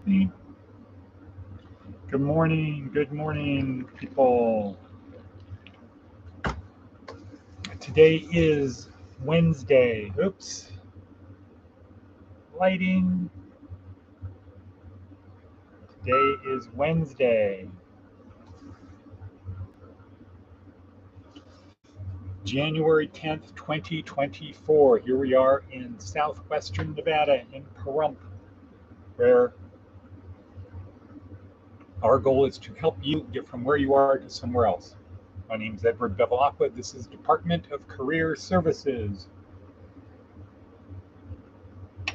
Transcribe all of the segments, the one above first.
Me. Good morning, people. Today is Wednesday. Oops, lighting. Today is Wednesday, January 10th, 2024. Here we are in southwestern Nevada in Pahrump, where our goal is to help you get from where you are to somewhere else. My name is Edward Bevilacqua. This is Department of Career Services.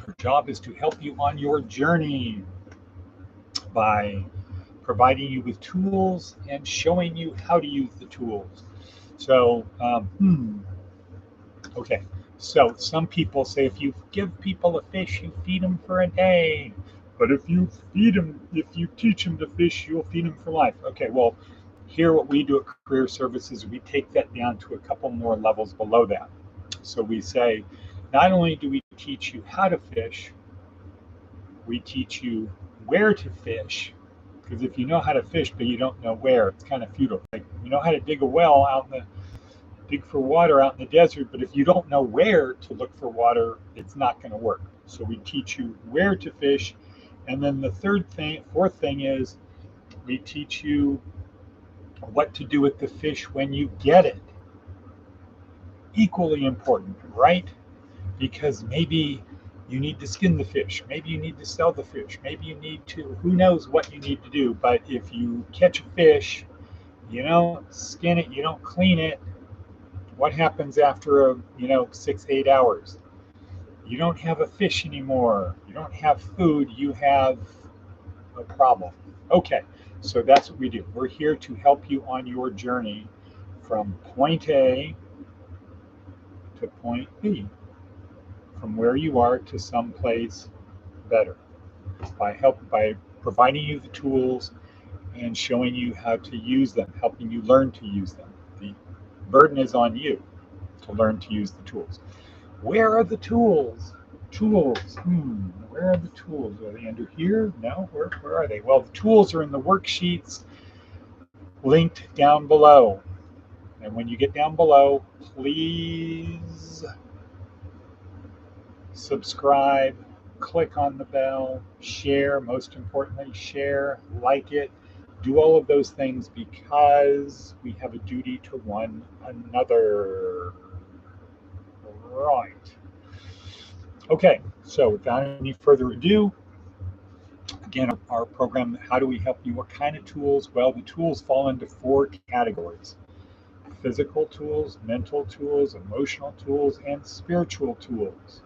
Our job is to help you on your journey by providing you with tools and showing you how to use the tools. So, okay. So some people say if you give people a fish, you feed them for a day. But if you teach them to fish, you'll feed them for life. Okay, well, here what we do at Career Services, we take that down to a couple more levels below that. So we say, not only do we teach you how to fish, we teach you where to fish. Because if you know how to fish but you don't know where, it's kind of futile. Like you know how to dig a well dig for water out in the desert, but if you don't know where to look for water, it's not going to work. So we teach you where to fish, and then the fourth thing is we teach you what to do with the fish when you get it. Equally important, right? Because maybe you need to skin the fish, maybe you need to sell the fish, maybe you need to, who knows what you need to do. But if you catch a fish, you don't skin it, you don't clean it, what happens after 6 8 hours? You don't have a fish anymore, you don't have food, you have a problem. Okay, so that's what we do. We're here to help you on your journey from point A to point B, from where you are to someplace better, by providing you the tools and showing you how to use them, helping you learn to use them. The burden is on you to learn to use the tools. Where are the tools? Tools. Where are the tools? Are they under here? No. Where are they? Well, the tools are in the worksheets linked down below. And when you get down below, please subscribe, click on the bell, share, most importantly, share, like it, do all of those things because we have a duty to one another. Right. Okay, so without any further ado, again, our program, how do we help you? What kind of tools? Well, the tools fall into four categories: physical tools, mental tools, emotional tools, and spiritual tools.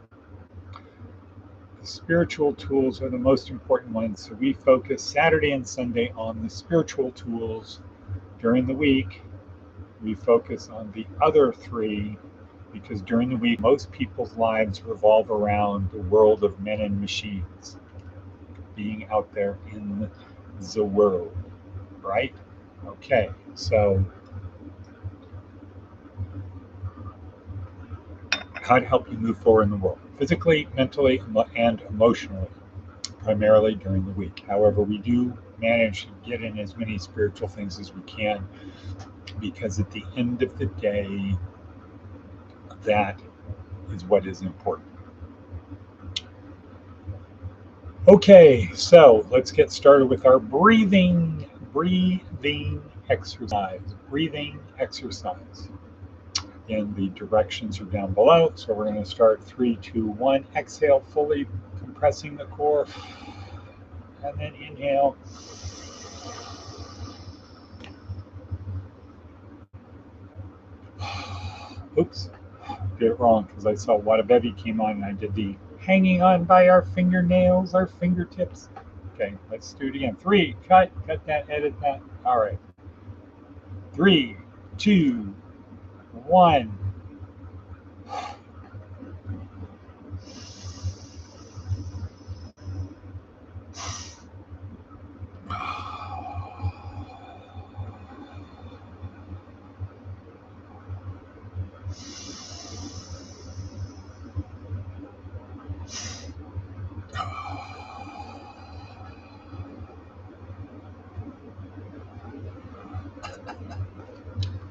The spiritual tools are the most important ones, so we focus Saturday and Sunday on the spiritual tools. During the week, we focus on the other three because during the week, most people's lives revolve around the world of men and machines, being out there in the world, right? Okay, so how to help you move forward in the world, physically, mentally, and emotionally, primarily during the week. However, we do manage to get in as many spiritual things as we can because at the end of the day, that is what is important. Okay, so let's get started with our breathing exercise. Breathing exercise. And the directions are down below. So we're going to start 3, 2, 1. Exhale, fully compressing the core. And then inhale. Oops, did it wrong because I saw Wadabevi came on and I did the hanging on by our fingernails, our fingertips. Okay, let's do it again. 3, cut that, edit that. All right. 3, 2, 1.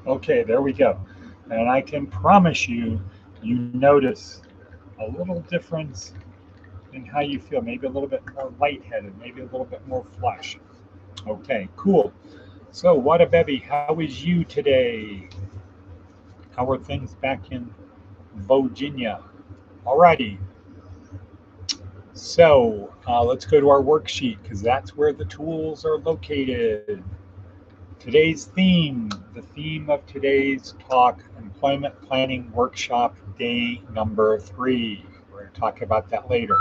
Okay, there we go. And I can promise you, you notice a little difference in how you feel. Maybe a little bit more lightheaded, maybe a little bit more flush. Okay, cool. So, what a baby, how is you today? How are things back in Virginia? Alrighty, so let's go to our worksheet because that's where the tools are located. Today's theme, the theme of today's talk, employment planning workshop day number 3. We're going to talk about that later.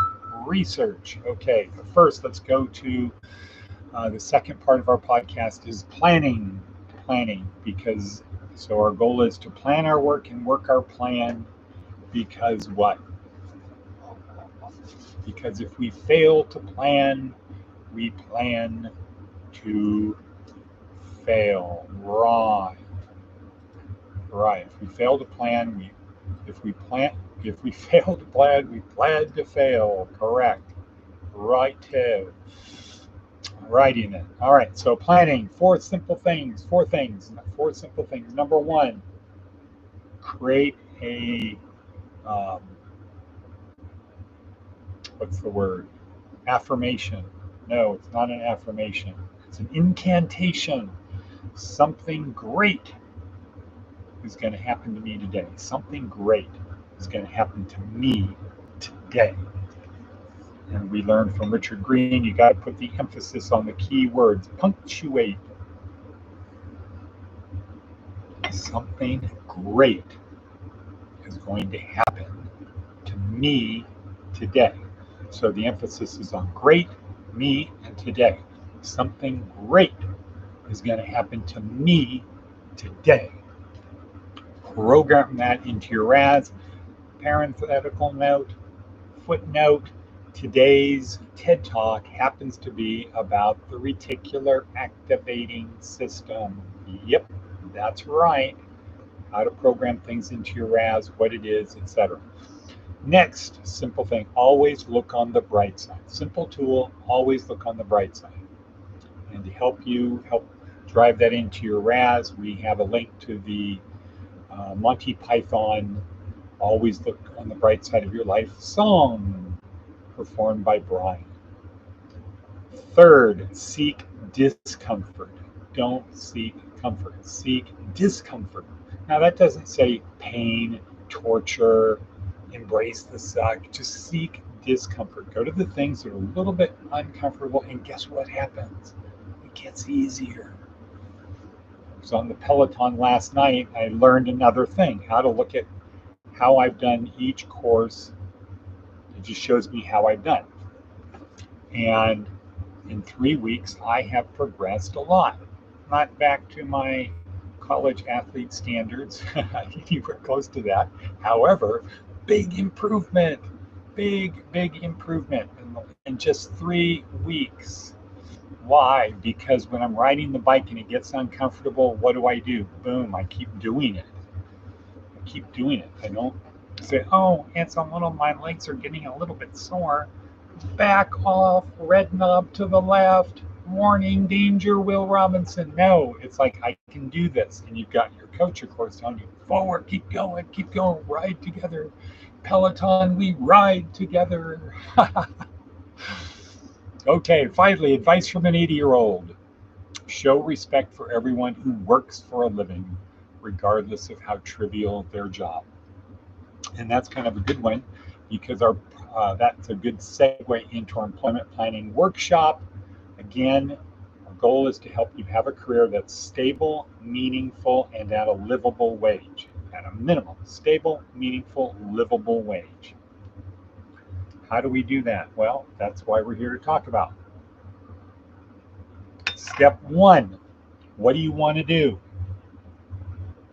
Research. Okay, but first let's go to the second part of our podcast is planning. Planning, because so our goal is to plan our work and work our plan because what? Because if we fail to plan, we plan to fail. Right. Right. If we fail to plan, if we plan if we fail to plan, we plan to fail. Correct. Right too. Writing it. All right. So planning. Four simple things. Four things. Four simple things. Number one, create a um, what's the word? Affirmation. No, it's not an affirmation. It's an incantation. Something great is going to happen to me today. Something great is going to happen to me today. And we learned from Richard Green, you got to put the emphasis on the key words. Punctuate. Something great is going to happen to me today. So the emphasis is on great, me, and today. Something great is going to happen to me today. Program that into your RAS. Parenthetical note, footnote, today's TED Talk happens to be about the reticular activating system. Yep, that's right. How to program things into your RAS, what it is, etc. Next, simple thing, always look on the bright side. Simple tool, always look on the bright side. And to help drive that into your RAS, we have a link to the Monty Python Always Look on the Bright Side of Your Life song performed by Brian. Third, seek discomfort. Don't seek comfort. Seek discomfort. Now, that doesn't say pain, torture, embrace the suck. Just seek discomfort. Go to the things that are a little bit uncomfortable, and guess what happens? It gets easier. I was on the Peloton last night. I learned another thing, how to look at how I've done each course. It just shows me how I've done. And in 3 weeks, I have progressed a lot. Not back to my college athlete standards, anywhere close to that. However, big improvement, big improvement in just 3 weeks. Why? Because when I'm riding the bike and it gets uncomfortable, what do? Boom, I keep doing it. I don't say, oh, it's a little, my legs are getting a little bit sore. Back off, red knob to the left. Warning, danger, Will Robinson. No, it's like, I can do this. And you've got your coach, of course, telling you, forward, keep going, ride together. Peloton, we ride together. Okay, finally, advice from an 80-year-old. Show respect for everyone who works for a living, regardless of how trivial their job. And that's kind of a good one because that's a good segue into our employment planning workshop. Again, our goal is to help you have a career that's stable, meaningful, and at a livable wage. At a minimum, stable, meaningful, livable wage. How do we do that? Well, that's why we're here to talk about. Step 1, what do you want to do?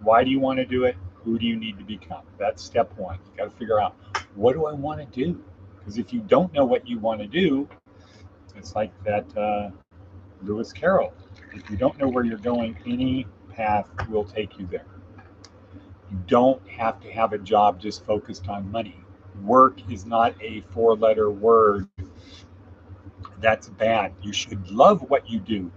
Why do you want to do it? Who do you need to become? That's step 1. You got to figure out, what do I want to do? Because if you don't know what you want to do, it's like that Lewis Carroll. If you don't know where you're going, any path will take you there. You don't have to have a job just focused on money. Work is not a 4-letter word. That's bad. You should love what you do.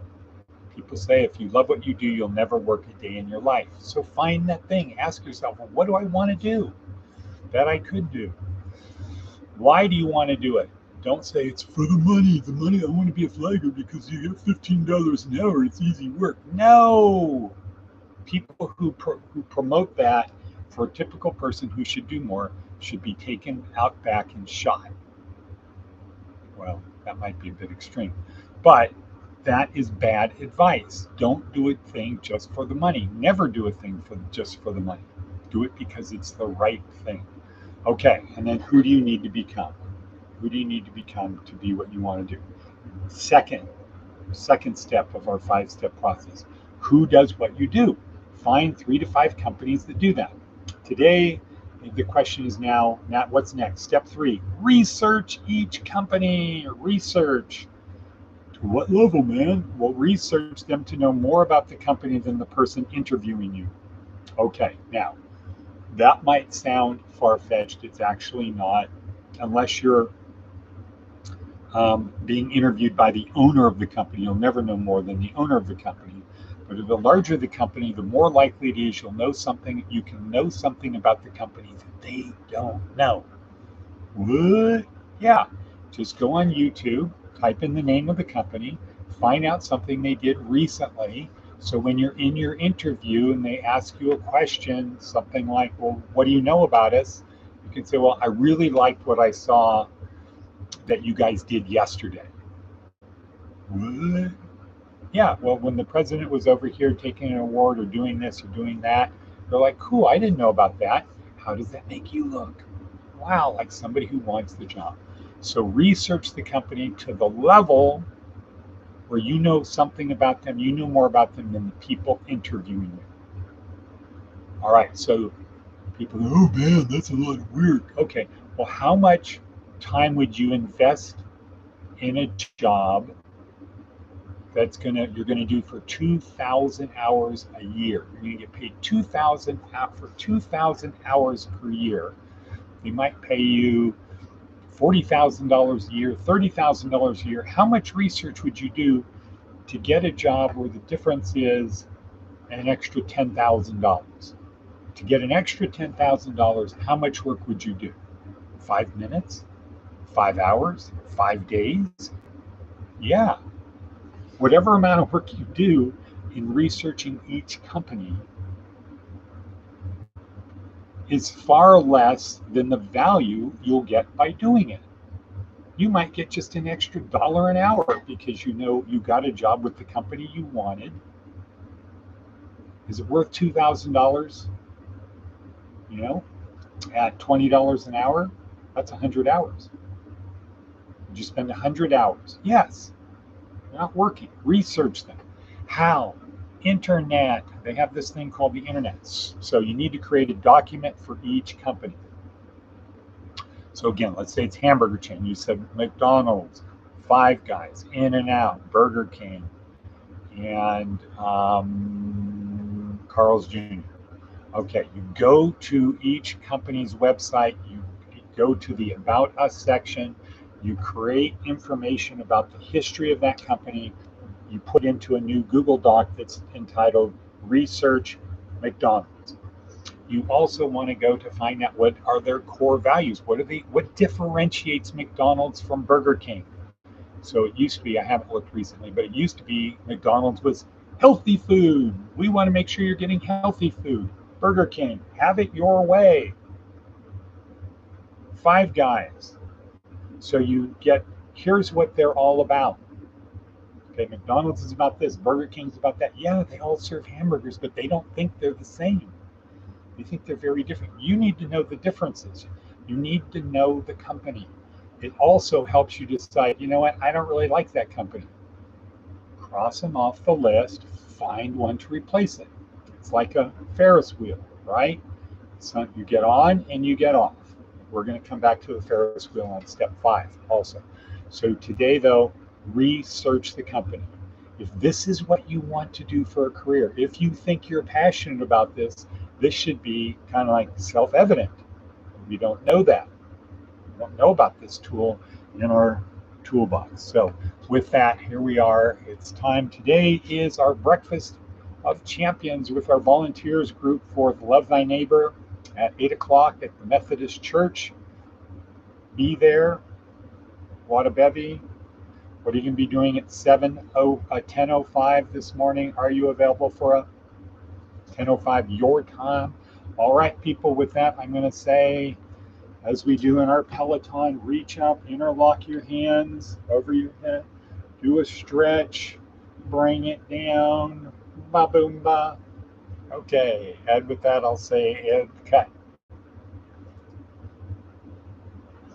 People say if you love what you do, you'll never work a day in your life. So find that thing. Ask yourself, well, what do I want to do that I could do? Why do you want to do it? Don't say it's for the money. The money, I want to be a flagger because you get $15 an hour. It's easy work. No. People who promote that for a typical person who should do more should be taken out back and shot. Well, that might be a bit extreme, but that is bad advice. Don't do a thing just for the money. Never do a thing just for the money. Do it because it's the right thing. Okay, and then who do you need to become? Who do you need to become to be what you want to do? Second step of our 5-step process. Who does what you do? Find 3 to 5 companies that do that. Today, the question is now, Matt, what's next? Step 3, research each company. Research. To what level, man? Well, research them to know more about the company than the person interviewing you. Okay, now, that might sound far-fetched. It's actually not, unless you're being interviewed by the owner of the company. You'll never know more than the owner of the company. But the larger the company, the more likely it is you can know something about the company that they don't know. What? Yeah. Just go on YouTube, type in the name of the company, find out something they did recently. So when you're in your interview and they ask you a question, something like, well, what do you know about us? You can say, well, I really liked what I saw that you guys did yesterday. What? Yeah, well, when the president was over here taking an award or doing this or doing that, they're like, cool, I didn't know about that. How does that make you look? Wow, like somebody who wants the job. So research the company to the level where you know something about them, you know more about them than the people interviewing you. All right, so people go, oh man, that's a lot of work. Okay, well, how much time would you invest in a job you're gonna do for 2,000 hours a year? You're gonna get paid 2,000 for 2,000 hours per year. They might pay you $40,000 a year, $30,000 a year. How much research would you do to get a job where the difference is an extra $10,000? To get an extra $10,000, how much work would you do? 5 minutes? 5 hours? 5 days? Yeah. Whatever amount of work you do in researching each company is far less than the value you'll get by doing it. You might get just an extra $1 an hour because you know you got a job with the company you wanted. Is it worth $2,000? You know, at $20 an hour, that's 100 hours. Did you spend 100 hours? Yes. They're not working. Research them. How? Internet. They have this thing called the internet. So you need to create a document for each company. So again, let's say it's hamburger chain. You said McDonald's, Five Guys, In-N-Out, Burger King, and Carl's Jr. Okay, you go to each company's website, you go to the About Us section, you create information about the history of that company, you put into a new Google Doc that's entitled Research McDonald's. You also want to go to find out what are their core values. What differentiates McDonald's from Burger King? So it used to be, I haven't looked recently, but it used to be McDonald's was healthy food. We want to make sure you're getting healthy food. Burger King, have it your way. Five Guys. So you get, here's what they're all about. Okay, McDonald's is about this, Burger King's about that. Yeah, they all serve hamburgers, but they don't think they're the same. They think they're very different. You need to know the differences. You need to know the company. It also helps you decide, you know what, I don't really like that company. Cross them off the list, find one to replace it. It's like a Ferris wheel, right? So you get on and you get off. We're going to come back to the Ferris wheel on step 5 also. So today, though, research the company. If this is what you want to do for a career, if you think you're passionate about this, this should be kind of like self-evident. We don't know that. We don't know about this tool in our toolbox. So with that, here we are. It's time. Today is our breakfast of champions with our volunteers group for Love Thy Neighbor at 8 o'clock at the Methodist Church. Be there. Wadabevi. What are you going to be doing at 10:05 this morning? Are you available for a 10:05 your time? All right, people, with that, I'm going to say, as we do in our Peloton, reach up, interlock your hands over your head, do a stretch, bring it down, ba boom ba. Okay, and with that, I'll say, and cut.